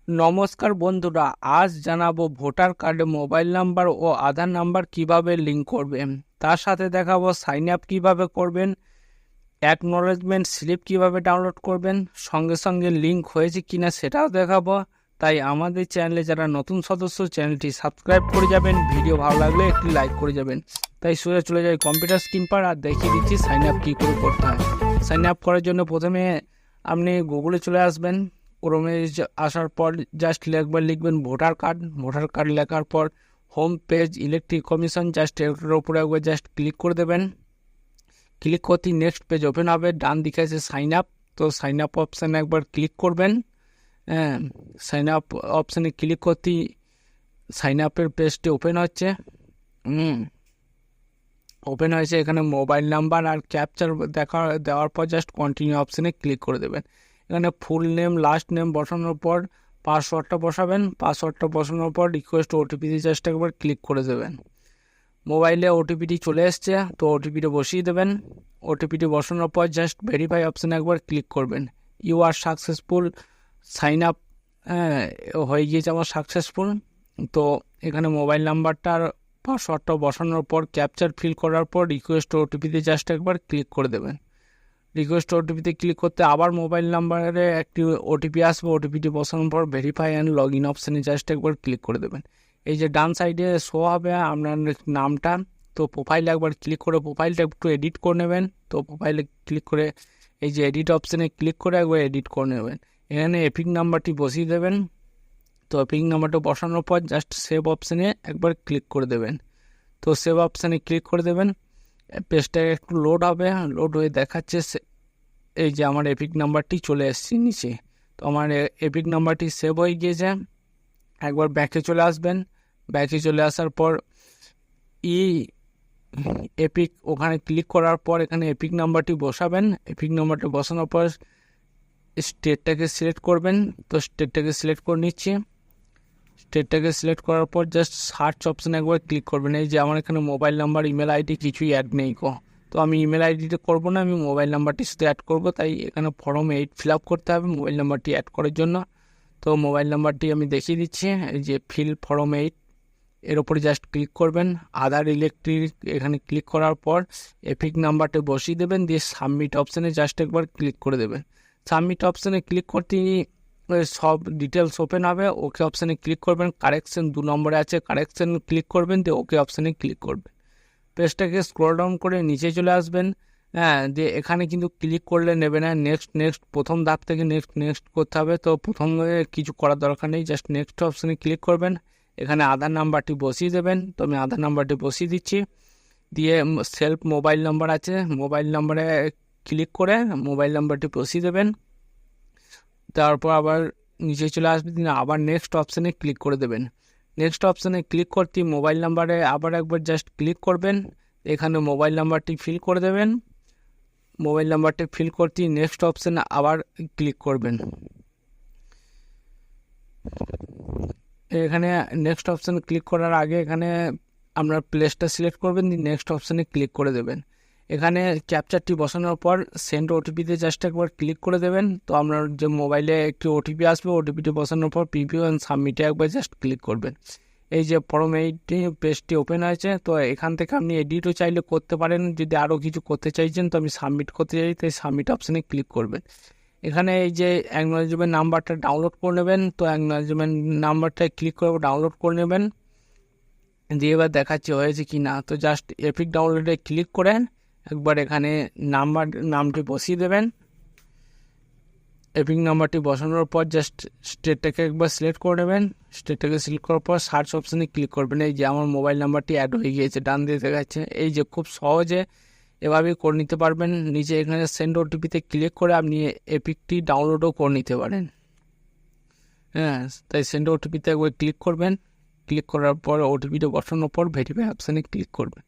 নমস্কার বন্ধুরা, আজ জানাবো ভোটার কার্ডে মোবাইল নাম্বার ও আধার নাম্বার কিভাবে লিঙ্ক করবেন। তার সাথে দেখাবো সাইন আপ কিভাবে করবেন, অ্যাকনোলেজমেন্ট স্লিপ কিভাবে ডাউনলোড করবেন, সঙ্গে সঙ্গে লিঙ্ক হয়েছে কিনা সেটাও দেখাবো। তাই আমাদের চ্যানেলে যারা নতুন সদস্য, চ্যানেলটি সাবস্ক্রাইব করে যাবেন, ভিডিও ভালো লাগলে একটি লাইক করে যাবেন। তাই সোজা চলে যাই কম্পিউটার স্ক্রিন পার আর দেখিয়ে দিচ্ছি সাইন আপ কী করে করতে হয়। সাইন আপ করার জন্য প্রথমে আপনি গুগলে চলে আসবেন। ক্রোমে আসার পর জাস্ট একবার লিখবেন ভোটার কার্ড লেখার পর home page electric commission, just এটার উপরে একবার জাস্ট ক্লিক করে দেবেন। ক্লিক করতেই নেক্সট পেজ ওপেন হবে। ডান দিকে আছে সাইন আপ, তো সাইন আপ অপশানে একবার ক্লিক করবেন। হ্যাঁ, সাইন আপ অপশানে ক্লিক করতেই সাইন আপের পেজটি ওপেন হচ্ছে। ওপেন হয়েছে। এখানে মোবাইল নাম্বার আর ক্যাপচার দেওয়ার পর জাস্ট কন্টিনিউ অপশানে ক্লিক করে দেবেন। এখানে ফুল নেম লাস্ট নেম বসানোর পর পাসওয়ার্ডটা বসাবেন। পাসওয়ার্ডটা বসানোর পর রিকোয়েস্ট ওটিপি জাস্ট একবার ক্লিক করে দেবেন। মোবাইলে ওটিপিটি চলে এসছে, তো ওটিপিটা বসিয়ে দেবেন। ওটিপিটি বসানোর পর জাস্ট ভেরিফাই অপশানে একবার ক্লিক করবেন। You are successful, sign up হয়ে গিয়েছে আমার সাকসেসফুল। তো এখানে মোবাইল নাম্বারটা আর পাসওয়ার্ডটা বসানোর পর ক্যাপচার ফিল করার পর রিকোয়েস্ট ওটিপিতে জাস্ট একবার ক্লিক করে দেবেন। রিকোয়েস্ট ওটিপিতে ক্লিক করতে আবার মোবাইল নাম্বারে একটি ওটিপি আসবে। ওটিপিটি বসানোর পর ভেরিফাই অ্যান্ড লগ ইন অপশানে জাস্ট একবার ক্লিক করে দেবেন। এই যে ডান সাইডে শো হবে আপনার নামটা, তো প্রোফাইলে একবার ক্লিক করে প্রোফাইলটা একটু এডিট করে নেবেন। তো প্রোফাইলে ক্লিক করে এই যে এডিট অপশানে ক্লিক করে একবার এডিট করে নেবেন। এখানে এপিক নাম্বারটি বসিয়ে দেবেন। তো এপিক নাম্বারটা বসানোর পর জাস্ট সেভ অপশানে একবার ক্লিক করে দেবেন। তো সেভ অপশানে ক্লিক করে দেবেন। পেজটা একটু লোড হবে, লোড হয়ে দেখাচ্ছে এই যে আমার এপিক নাম্বারটি চলে এসেছে নিচে। তো আমার এপিক নাম্বারটি সেভ হয়ে গিয়েছে। একবার ব্যাকে চলে আসবেন। ব্যাকে চলে আসার পর এপিক ওখানে ক্লিক করার পর এখানে এপিক নাম্বারটি বসাবেন। এপিক নাম্বারটা বসানোর পর স্টেটটাকে সিলেক্ট করবেন। তো স্টেটটাকে সিলেক্ট করে নিচ্ছি। স্টেটটাকে সিলেক্ট করার পর জাস্ট সার্চ অপশানে একবার ক্লিক করবেন। এই যে আমার এখানে মোবাইল নাম্বার, ইমেল আইডি কিছুই অ্যাড নেই তো আমি ইমেল আইডিটা করবো না, আমি মোবাইল নাম্বারটি শুধু অ্যাড করবো। তাই এখানে ফর্ম 8 ফিল আপ করতে হবে মোবাইল নাম্বারটি অ্যাড করার জন্য। তো মোবাইল নাম্বারটি আমি দেখিয়ে দিচ্ছি। এই যে ফিল ফর্ম 8, এর ওপরে জাস্ট ক্লিক করবেন। আধার ইলেকট্রিক এখানে ক্লিক করার পর এপিক নাম্বারটা বসিয়ে দেবেন, দিয়ে সাবমিট অপশানে জাস্ট একবার ক্লিক করে দেবেন। সাবমিট অপশানে ক্লিক করতেই সব ডিটেলস ওপেন হবে। ওকে অপশানে ক্লিক করবেন। কারেকশন 2 নম্বরে আছে, কারেকশন ক্লিক করবেন, দিয়ে ওকে অপশানে ক্লিক করবেন। পেজটাকে স্ক্রল ডাউন করে নিচে চলে আসবেন। হ্যাঁ, দিয়ে এখানে কিন্তু ক্লিক করলে নেবে না, নেক্সট প্রথম ধাপ থেকে নেক্সট করতে হবে। তো প্রথমে কিছু করার দরকার নেই, জাস্ট নেক্সট অপশানে ক্লিক করবেন। এখানে আধার নাম্বারটি বসিয়ে দেবেন। তো আমি আধার নাম্বারটি বসিয়ে দিচ্ছি। দিয়ে সেলফ মোবাইল নাম্বার আছে, মোবাইল নাম্বারে ক্লিক করে মোবাইল নাম্বারটি বসিয়ে দেবেন। তারপর আবার নিচে চলে আসবে, তিনি আবার নেক্সট অপশানে ক্লিক করে দেবেন। নেক্সট অপশানে ক্লিক করতে মোবাইল নাম্বারে আবার একবার জাস্ট ক্লিক করবেন। এখানে মোবাইল নাম্বারটি ফিল করে দেবেন। মোবাইল নাম্বারটি ফিল করতে নেক্সট অপশানে আবার ক্লিক করবেন। এখানে নেক্সট অপশানে ক্লিক করার আগে এখানে আপনার প্লেসটা সিলেক্ট করবেন, দিয়ে নেক্সট অপশানে ক্লিক করে দেবেন। এখানে ক্যাপচারটি বসানোর পর সেন্ড ওটিপিতে জাস্ট একবার ক্লিক করে দেবেন। তো আপনার যে মোবাইলে একটি ওটিপি আসবে, ওটিপিটি বসানোর পর প্রিভিউ অ্যান্ড সাবমিটে একবার জাস্ট ক্লিক করবেন। এই যে ফর্ম 8 পেজটি ওপেন হয়েছে। তো এখান থেকে আপনি এডিটও চাইলে করতে পারেন, যদি আরও কিছু করতে চাইছেন। তো আমি সাবমিট করতে চাই, তাই সাবমিট অপশানে ক্লিক করবেন। এখানে এই যে অ্যাকনোলেজমেন্ট নাম্বারটা ডাউনলোড করে নেবেন। তো অ্যাকনোলেজমেন্ট নাম্বারটায় ক্লিক করে ডাউনলোড করে নেবেন, দিয়ে এবার দেখাচ্ছি হয়েছে কি না। তো জাস্ট এপিক ডাউনলোডে ক্লিক করে একবার এখানে নামটি বসিয়ে দেবেন। এপিক নাম্বারটি বসানোর পর জাস্ট স্টেটটাকে একবার সিলেক্ট করে নেবেন। স্টেটটাকে সিলেক্ট করার পর সার্চ অপশানে ক্লিক করবেন। এই যে আমার মোবাইল নাম্বারটি অ্যাড হয়ে গিয়েছে, ডান দিয়ে দেখাচ্ছে। এই যে খুব সহজে এভাবেই করে নিতে পারবেন। নিচে এখানে সেন্ড ওটিপিতে ক্লিক করে আপনি এপিকটি ডাউনলোডও করে নিতে পারেন। হ্যাঁ, তাই সেন্ড ওটিপিতে একবার ক্লিক করবেন। ক্লিক করার পর ওটিপিটা বসানোর পর ভেরিফাই অপশানে ক্লিক করবেন।